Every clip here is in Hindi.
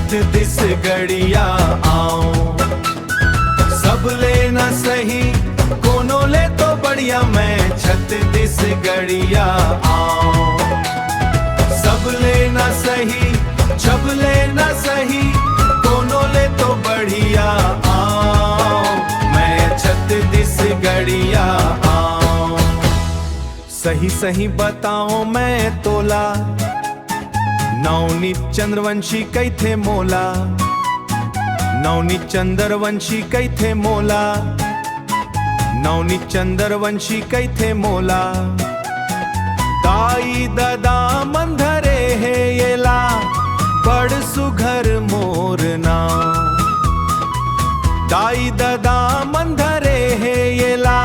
छत दिस गड़िया आओ। सब लेना सही कोनो ले तो बढ़िया, मैं छत दिस गड़िया आओ। सब लेना सही जब लेना सही कोनो ले तो बढ़िया आओ, मैं छत दिस गड़िया आओ। सही सही बताओ मैं तोला, नवनीत चंद्रवंशी कई थे मोला। नवनीत चंद्रवंशी कई थे मोला, नवनीत चंद्रवंशी कई थे मोला। दाई ददा मंधरे है येला, बड़ सुघर मोर नाव। दाई ददा मंधरे है येला,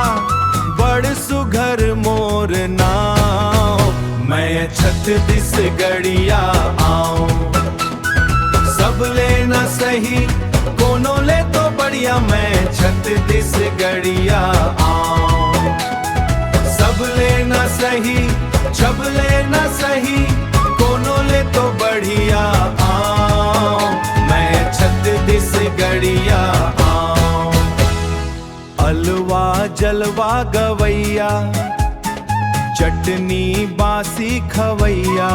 बड़ सुघर मोर नाव। मैं छत दिस गड़िया आओ। सब लेना सही कोनो ले तो बढ़िया, मैं छत दिस गड़िया आओ। सब लेना सही जब लेना सही कोनो ले तो बढ़िया आओ, मैं छत दिस गड़िया आओ। अलवा जलवा गवैया, चटनी बासी खवैया।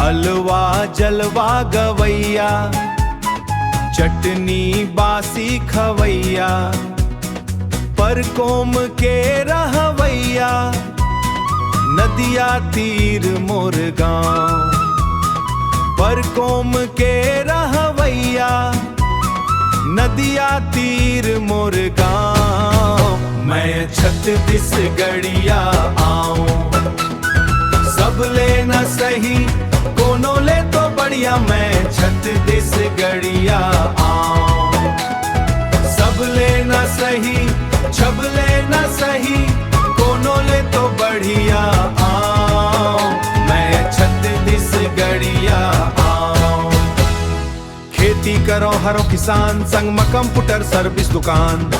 अलवा जलवा गवैया, चटनी बासी खवैया। पर कोम के रहवैया, नदिया तीर मोर गाँव। पर कोम के रहवैया, नदिया तीर मोर गाँव। मैं छत दिस गड़िया आओ। सब लेना सही कोनो ले तो बढ़िया, मैं छत दिस गड़िया आओ। सब लेना सही जब लेना सही कोनो ले तो बढ़िया आओ, मैं छत दिस गड़िया आओ। खेती करो हरो किसान, संग में कंप्यूटर सर्विस दुकान।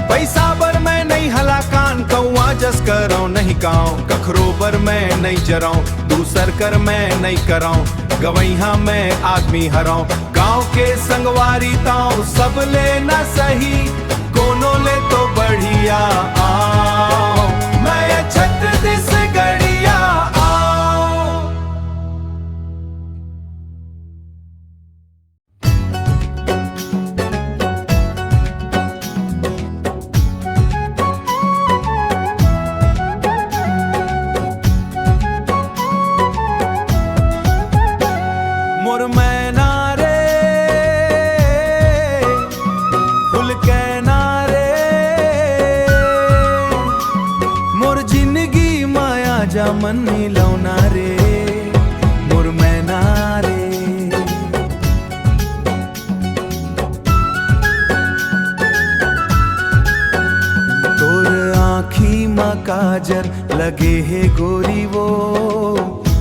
पैसा बर मैं नहीं हलाकान, कौआ जस करो नहीं गाँव। कखरो बर मैं नहीं जराऊं, दूसर कर मैं नहीं कराऊं। गवैया मैं आदमी हराऊं, गाँव के संगवारी ताऊं। सब लेना सही कोनो ले तो बढ़िया आओ, मैं छत दिस गड़िया आओ। मोर मैना रे फुल कैना रे, मोर जिंदगी माया जा मन मिलौना रे। मोर मैना रे तोर आँखी माँ काजर लगे है गोरी वो,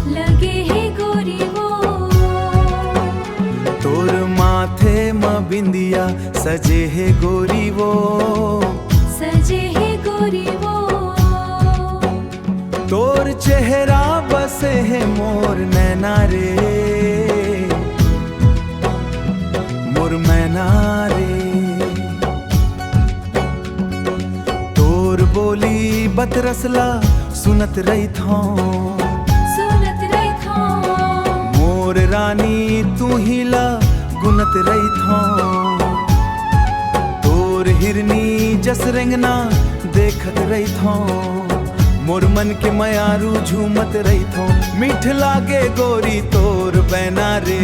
लगे है गोरी वो। तोर माथे माँ बिंदिया सजे है गोरी वो, सजे है गोरी वो। तोर चेहरा बसे है मोर नैना रे। मोर मैना रे तोर बोली बतरसला सुनत रही थो, सुनत रही थो। मोर रानी तू हिला गुनत रही थो। तोर हिरनी जस रेंगना देखत रही थो, मोर मन के मयारू झूमत रही थो। मीठ लागे गोरी तोर बैना रे।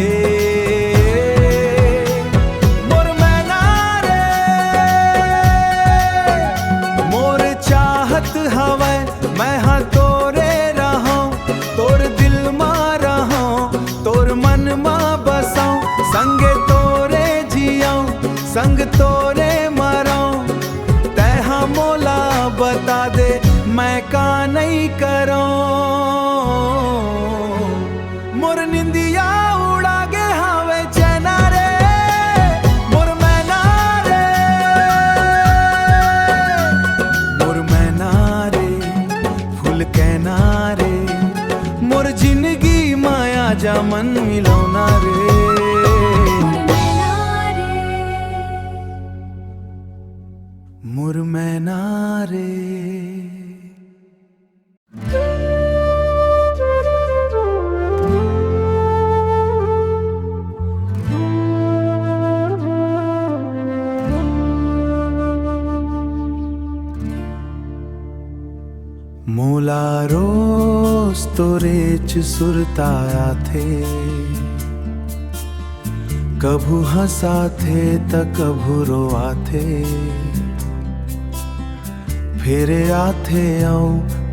मोर मैना रे मोर चाहत हवै मैं हाँ तोरे रहो। तोर दिल माँ रहो तोर मन माँ बसो, संगे तोरे जियो संग तोरे मरो। तैहा मोला बता दे मैं का नहीं करो। मोर निंदिया उड़ा गे हावे चैना रे। मोर मैना रे मोर मैना रे फूल कहना रे। मोर जिंदगी माया जा मन मिलौना रे। मुरमैना रे। मोला रोज तोरे च सुरताया थे, कभू हंसा थे त कभू रोआ थे, फेरे आथे औ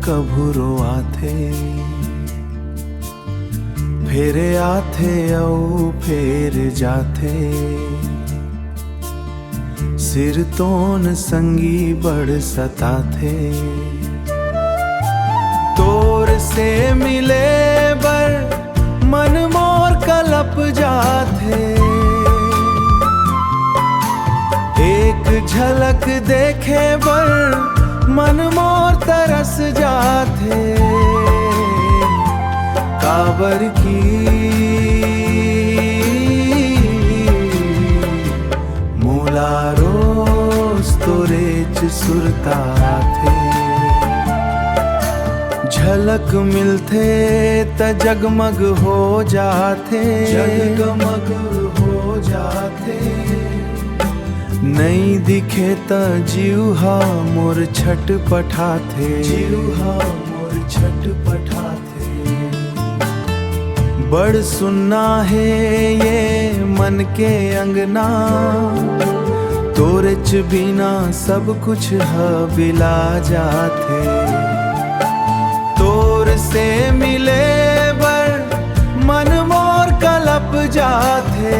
कभू रोआ थे, फेरे आथे औ फेर जाथे, सिर तोन संगी बड़ सता थे, तोर से मिले बर मन मोर कलप जाथे, एक झलक देखे बर मन मोर तरस जाथे, काबर की मोला रोज तोरे च सुरता थे, झलक मिलथे त जगमग हो जाथे, जगमग हो जाथे, नहीं दिखे त जीवहा मोर छटपटाथे, जीवहा मोर छटपटाथे, बड़ सुन्ना है ये मन के अंगना, तोरे च बिना सब कुछ ह बिला जाथे, तोर से मिले बर मन मोर कलप जाथे,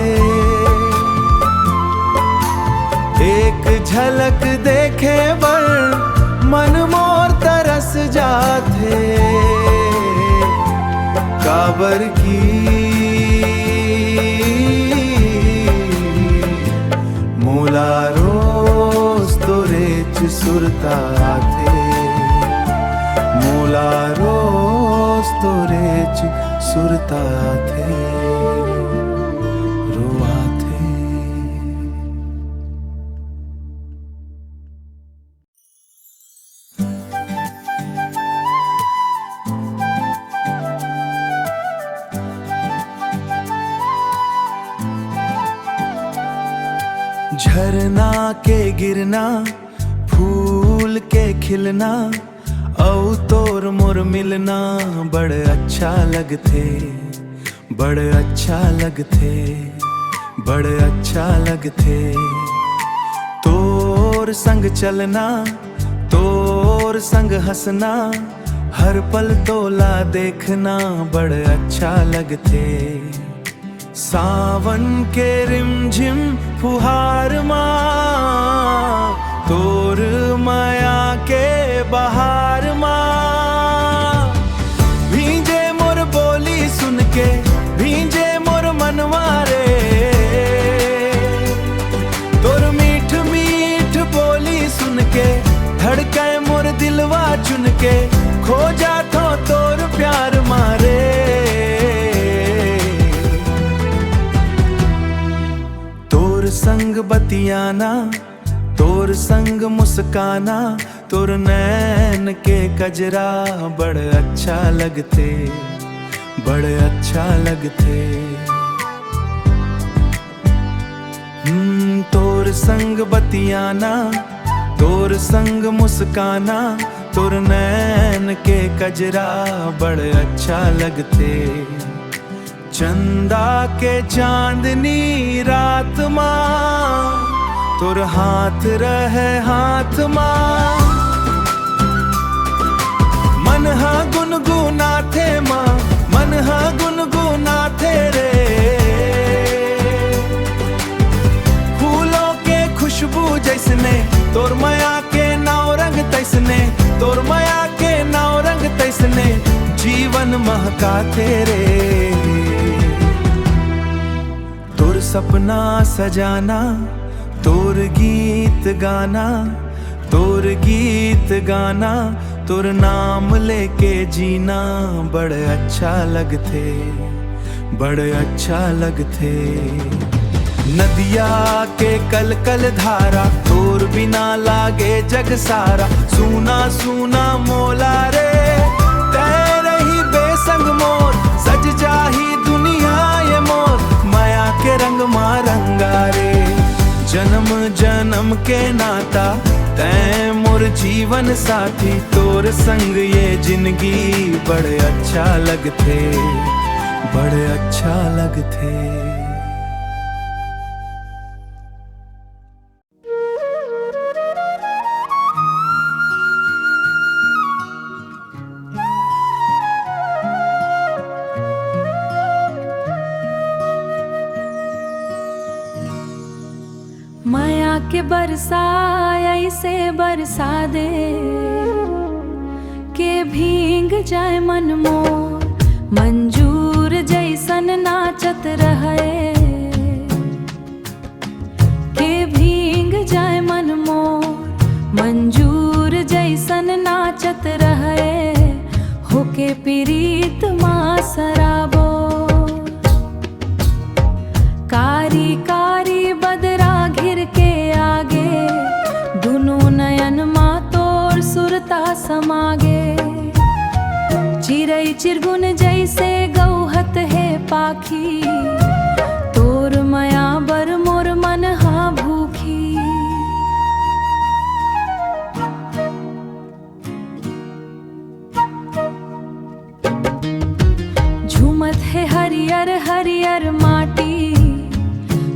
एक झलक देखे बर मन मोर तरस जाथे, काबर की मोला रोज तोरे च सुरता थे, मोला रोज तोरे च सुरता थे, रोआ थे। झरना के गिरना, फूल के खिलना, औ तोर मोर मिलना बड़ अच्छा लगथे, बड़ अच्छा लगथे, बड़ अच्छा लगथे, तोर संग चलना, तोर संग हंसना, हर पल तोला देखना बड़ अच्छा लगथे, सावन के रिमझिम फुहार माँ, तोर माया के बहार माँ, भींजे मोर बोली सुन के, भींजे मोर मनवा रे, तोर मीठ मीठ बोली सुन के, धड़के मोर दिलवा चुन के, खो जातो तोर प्यार मारे, तोर संग बतियाना, तोर संग मुस्काना, तोर नैन के कजरा बड़ अच्छा लगते, बड़ अच्छा लगते, तोर संग बतियाना, तोर संग मुस्काना, तोर नैन के कजरा बड़ अच्छा लगते, चंदा के चांदनी रात माँ, तोर हाथ रहे हाथ माँ, मन हा गुनगुना थे माँ, मन हा गुनगुना थे रे, फूलों के खुशबू जैसने, तोर माया के नाव रंग तैसने, तोर माया के नाव रंग तैसने, जीवन महका तेरे, तोर सपना सजाना, तोर गीत गाना, तोर गीत गाना, तुर नाम लेके जीना बड़े अच्छा लगते, बड़े अच्छा लगते। नदिया के कल कल धारा तोर बिना लागे जग सारा, सूना सूना मोला रे तेरे ही बेसंग मोर, सज जाही दुनिया ये मोर, माया के रंग मारंगा रे। जन्म जन्म के नाता तैं मोर जीवन साथी, तोर संग ये जिंदगी बड़े अच्छा लगते, बड़े अच्छा लगते। माया के बरसा ऐसे बरसा दे के भींग जाए मन मोर, मंजूर जैसन नाचत रहे के भींग जाए मन मोर, मंजूर जैसन नाचत रहे होके पीरीत माँ शराबो। कारी कारी बदरा घिर के आगे, दुनू नयन माँ तोर सुरता समागे। चिड़ै चिरगुन जैसे गौहत है पाखी, तोर माया बर मोर मन हा भूखी। झूमत है हरियर हरियर माटी,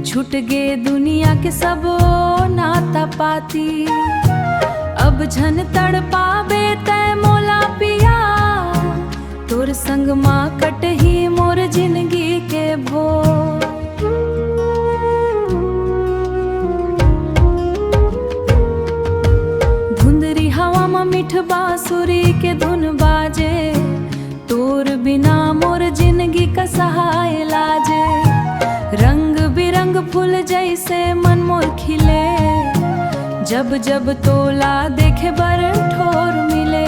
छूट गे दुनिया के सब नाता पाती। अब झन तड़ पाबे तै मोला पिया, तोर संग माँ कटही मोर जिंदगी के भोर। धुंधरी हवा में मीठ बांसुरी के धुन बाजे, तोर बिना मोर जिंदगी का सहाय लाजे। रंग बिरंग फूल जैसे मन मोर खिले, जब जब तोला देखे बर ठोर मिले।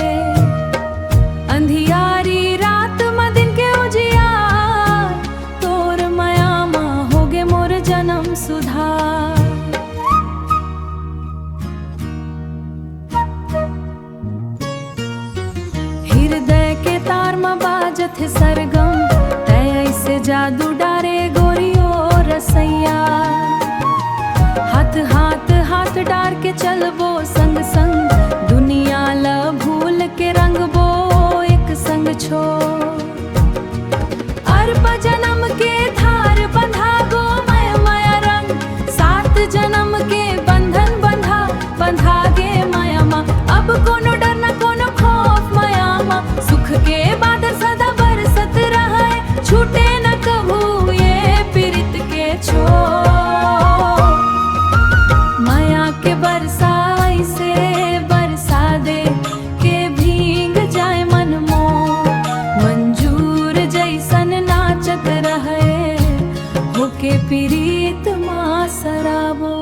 अंधियारी रात में दिन के उजियार, तोर माया माँ होगे मोर जन्म सुधार। हृदय के तार में बाजत है सरगम, तै ऐसे जादू डारे गोरियो रसैया। हाथ हाथ हाथ डार के चलबो संग संग, दुनिया ल भूल के रंगबो एक संग छो। अर्प जन्म के धार बंधा गो मय मय रंग, सात जन्म के बंधन बंधा बंधा गे माया माँ। अब कोनो डर न कोनो खौफ माया माँ, सुख के बादल सदा बरसत रहे, छूटे न कभू ये पीरित के छोर। माया के बरसा ऐसे बरसा दे के भींग जाए मन मोर, मंजूर जैसन नाचत रहे होके पीरीत माँ शराबो।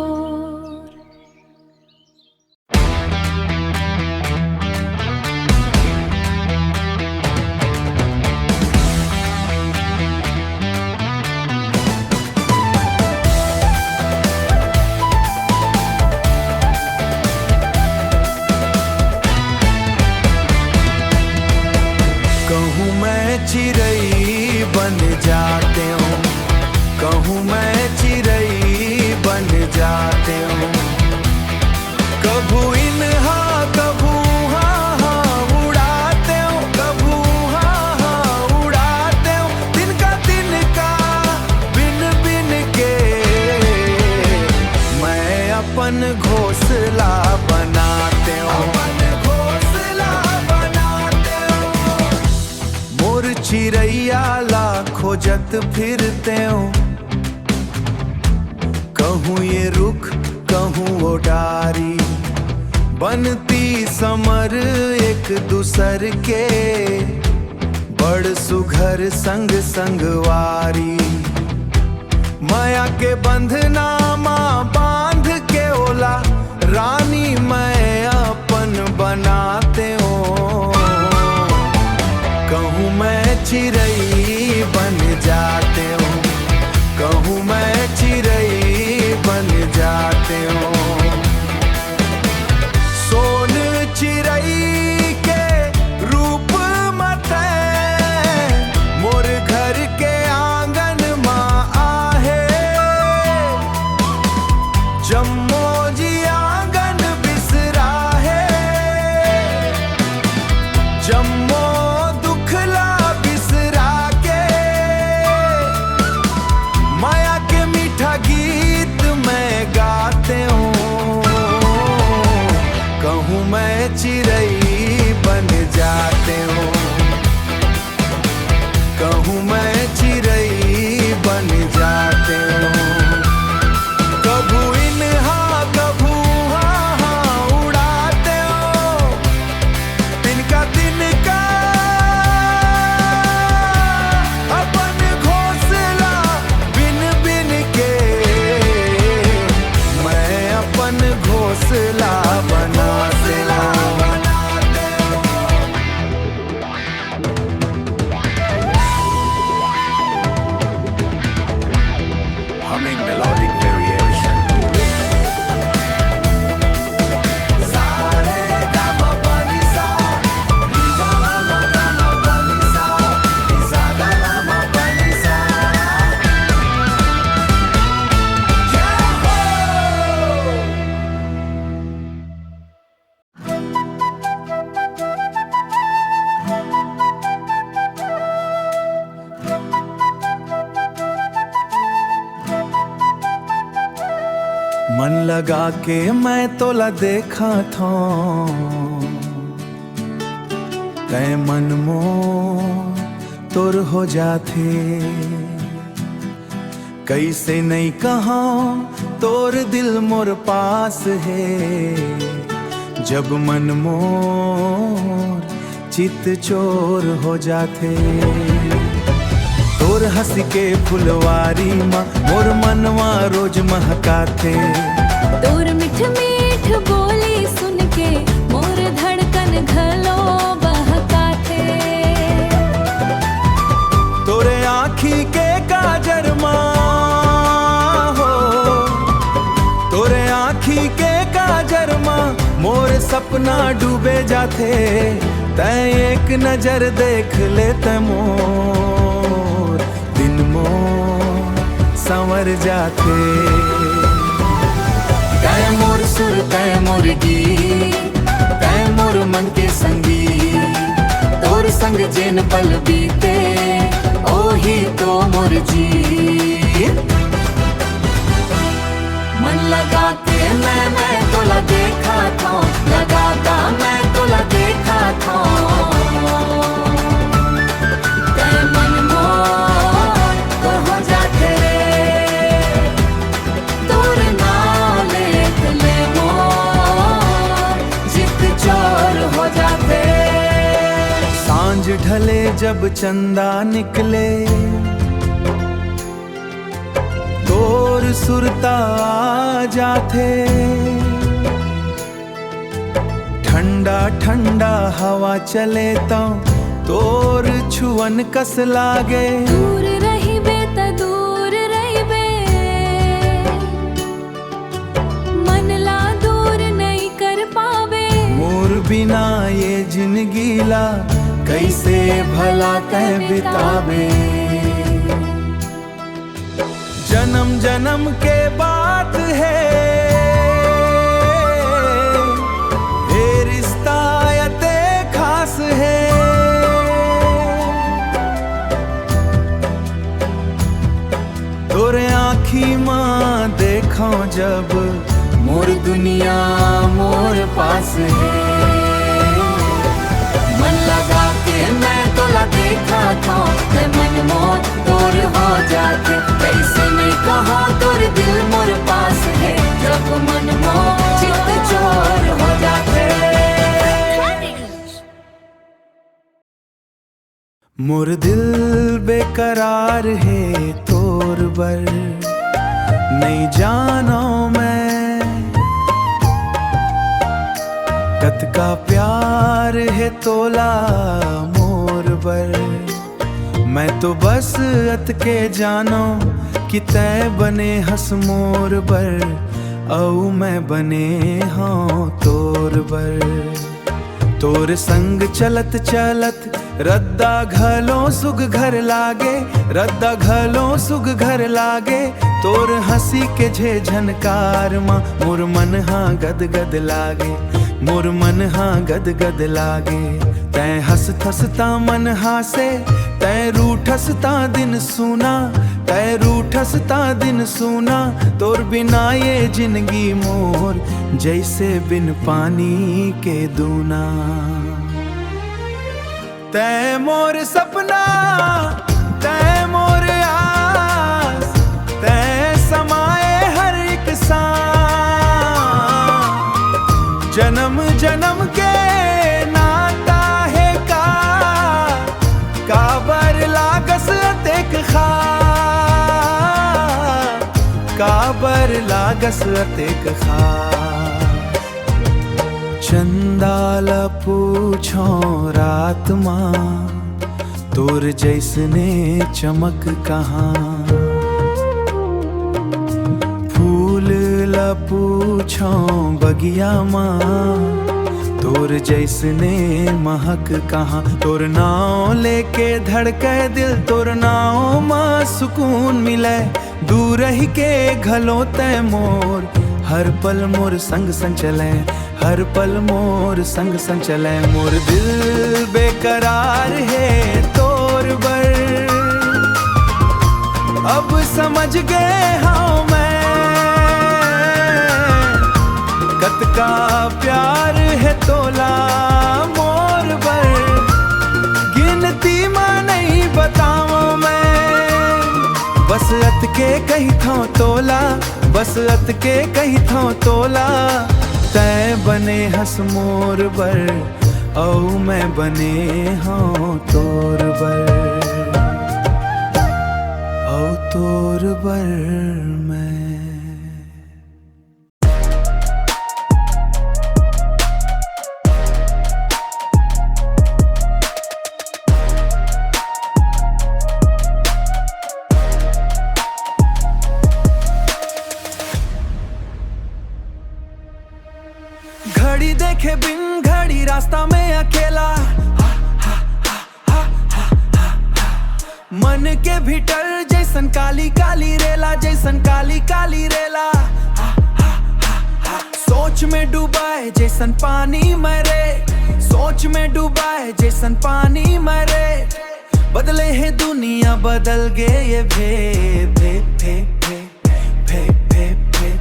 कहूँ मैं चिड़ै बन जाते हूँ, कहूँ मैं चिड़ै बन जाते हूँ। कभू इन हाँ कभू हाँ हाँ उड़ाते हूँ, कभू हाँ हाँ उड़ाते हूँ। तिनका बिन बिन के मैं अपन घोंसला बनाते हूँ, चिड़ैया ला खोजत फिरते हो। कहूँ ये रुख कहूँ वो डारी, बनती समर एक दूसर के, बड़ सुघर संग संगवारी। माया के बंधना माँ बांध के ओला, रानी मैं अपन बनाते हो। चिड़ै बन जाते हो, कहूँ मैं चिड़ै बन जाते हो। सोन चिड़ै के रूप मत मोर घर के आंगन माँ आहे, जम्मो जी आंगन बिसरा है, जम्मो दुखला बिसरा के, माया के मीठा गीत मैं गाते हूँ, कहूँ मैं चिड़ै बन जाते हो, कहूँ मैं चिड़ै बन जाते हो। कभू इनहा कभू हाँ उड़ाते हो, तिनका तिनका अपन घोंसला बिन बिन के, मैं अपन घोंसला बनाते हो। Humming melodic variation. Sa re ga ma pa ni sa, ni ga ma ga ma pa ni sa, ni sa ga la ma pa ni sa. मन लगा के मैं तोला देखा था, तय मन मो तोर हो जाते, कैसे नहीं कहा तोर दिल मोर पास है, जब मन मोर चित चोर हो जाते। तोर हंस के फुलवारी माँ मोर मनवा रोज महकाथे, तोर मिठ मीठ बोली सुन के मोर धड़कन घलो बहकाथे। तोरे आँखी के काजर माँ हो, तोरे आँखी के काजर माँ मोर सपना डूबे जाते, तय एक नजर देख लेते मोर दिन मोर संवर जाते। तय मोर सुर तय मोर गीत, तय मोर मन के संगीत, तोर संग जेन पल बीते ओही तो मोर जीत। मन लगा के मैं तोला देखा था, लगाता मैं तोला देखा था, तय मन मोर तो हो जाते रे, तोर नाम लेत ले मोर जित चोर हो जाते। सांझ ढले जब चंदा निकले, तोर सुरता आ जाते, ठंडा ठंडा हवा चले तो तोर छुअन कस लागे, दूर रहिबे त दूर रहिबे, मन ला दूर नहीं कर पावे, मोर बिना ये जिंदगी ला कैसे भला तय बितावे। जन्म जन्म के बात है ये रिश्ता यते खास है, तोरे आँखी माँ देखो जब मोर दुनिया मोर पास है। मन लगा के मैं तोला देखा था, मैं मन मोर तोर हो जाते, कैसे नहीं कहा तोर दिल मोर पास है, जब मन मोर चित चोर हो जाते। मोर दिल बेकरार है तोर बर, नहीं जानो मैं कत का प्यार है तोला मोर बर, मैं तो बस अत के जानो कि तय बने हस मोर बर, औ मैं बने हाँ तोर बर। तोर संग चलत चलत रद्दा घलो सुग घर लागे, रद्दा घलो सुग घर लागे। तोर हंसी के झे झनकार माँ मोर मन हाँ गद गद लागे, मोर मन हाँ गद गद लागे। तैं हंसत हंसता मन हासे, तैं रूठ हंसता दिन सुना, तैं रूठ हंसता दिन सुना। तोर बिना ये जिंदगी मोर जैसे बिन पानी के दूना। तैं मोर सपना, तैं मोर आस, तैं समाए हर एक सांस। जन्म जन्म के नाता है का बर लागस अतेक खास, का बर लागस अतेक खास। चंदाला पूछो रात माँ तोर जैसने चमक कहाँ। फूल ला पूछो बगिया माँ तोर जैसने महक कहाँ। तोर नाव लेके धड़के दिल, तोर नाव माँ सुकून मिले। दूर ही के घलो तै मोर हर पल मोर संग संग चले, हर पल मोर संग संग चले। मोर दिल बेकरार है तोर बर, अब समझ गए हाँ मैं कत का प्यार है तोला मोर बर। गिनती माँ नहीं बताऊं मैं, बस अत के कही था तोला, बस अत के कही था तोला। तैं बने हस मोर बर, औ मैं बने हाँ तोर बर, औ तोर बर मैं। घड़ी देखे बिन घड़ी रास्ता में अकेला, मन के भीतर जैसन काली काली रेला, जैसन काली काली रेला। सोच में डूबा है जैसन पानी मरे, सोच में डूबा है जैसन पानी मरे। बदले है दुनिया बदल गए ये भे भे भे भे भे भे भे।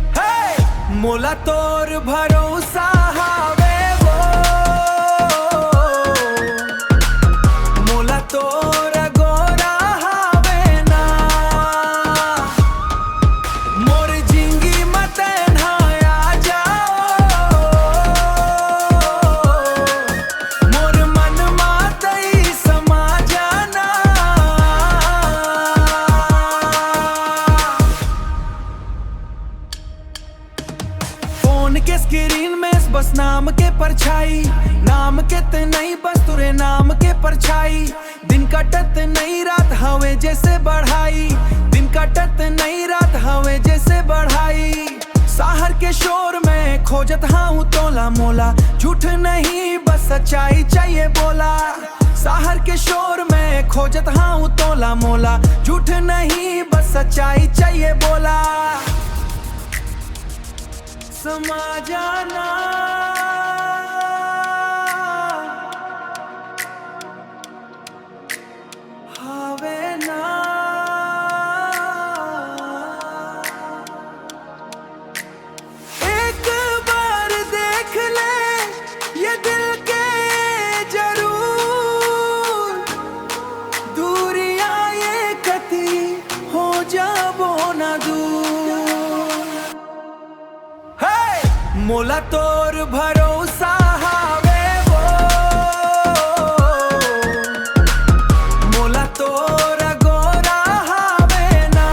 मोला तोर भरोसा हावे वो, मोला तोर गोरा हावे ना। मोर जिंदगी मत नहाया जाओ, मोर मन मात ही समा जाना। फोन के स्क्रीन में बस नाम के परछाई, नाम के ते नहीं बस तुरे नाम के परछाई। दिन कटत नहीं रात हवे जैसे बढ़ाई, दिन कटत नहीं रात हवे जैसे बढ़ाई। शहर के शोर में खोजत हूँ तोला मोला, झूठ नहीं बस सच्चाई चाहिए बोला। शहर के शोर में खोजत हूँ तोला मोला, झूठ नहीं बस सच्चाई चाहिए बोला। समा जाना हावे ना। एक बार देख ले ये दिल के जरूर, दूरियां ये कती हो जाबो ना दूर। मोला तोर भरोसा हावे वो, मोला तोर गोरा हावे ना।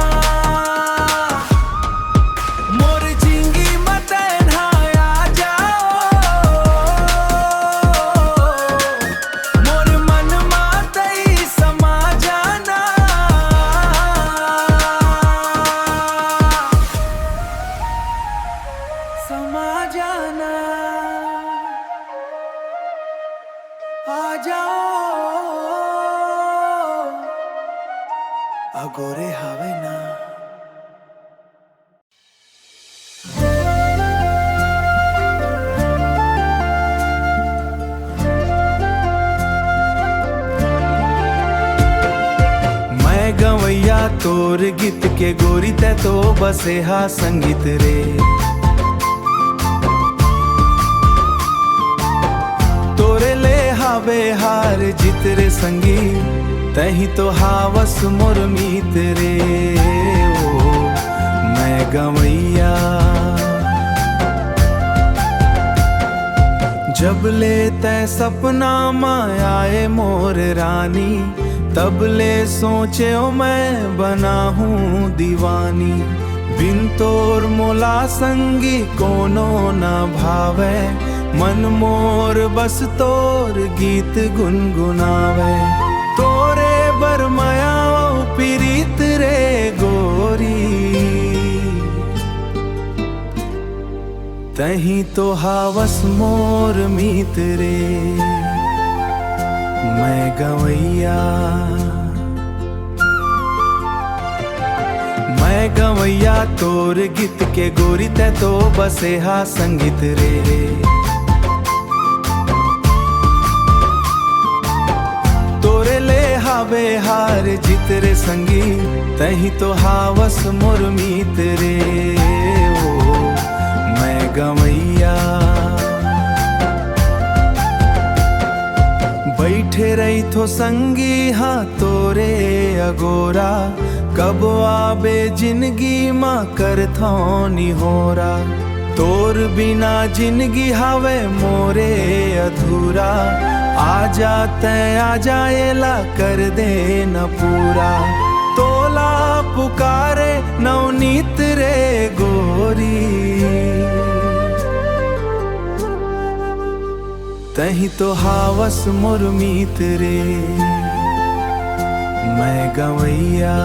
मोर जिंदगी मत नहाया जाओ, मोर मन मात ही समा जाना। गोरे हावे ना। मैं गवैया तोर गीत के गोरी ते तो बसे हा संगीत रे। तोरे ले हावे हार जित रे संगी, तही तो हावस मोर मीत रे। ओ मैं गवैया जब ले तै सपना में आए मोर रानी, तब ले सोचे ओ मैं बना हूँ दीवानी। बिन तोर मोला संगी कोनो न भावे, मन मोर बस तोर गीत गुनगुनावे। तोरे बरमाया पीरीत रे गोरी, तही तो हावस मोर मीत रे। मैं गवैया तोर गीत के गोरी ते तो बसे हा संगीत रे। तोरे ले हावे हार जित रे संगी, तही तो हावस मोर मीत रे। ओ मैं गवैया बैठे रही थो संगी हाँ तोरे अगोरा, कब आबे जिंदगी माँ कर थो निहोरा। तोर बिना जिंदगी हावे मोरे अधूरा, आ जाते आ जाएला कर दे न पूरा। तोला पुकारे नवनीत रे गोरी, तही तो हावस मोर मीत रे। मैं गवैया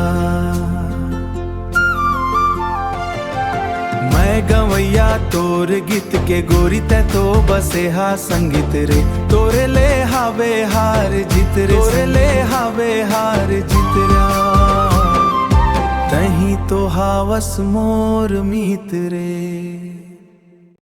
तोर गीत के गोरी ते तो बसे हा संगीत रे। तोरे ले हावे हार जित रे, तोरे ले हावे हार जित रे। तही तो हावस मोर मीत रे।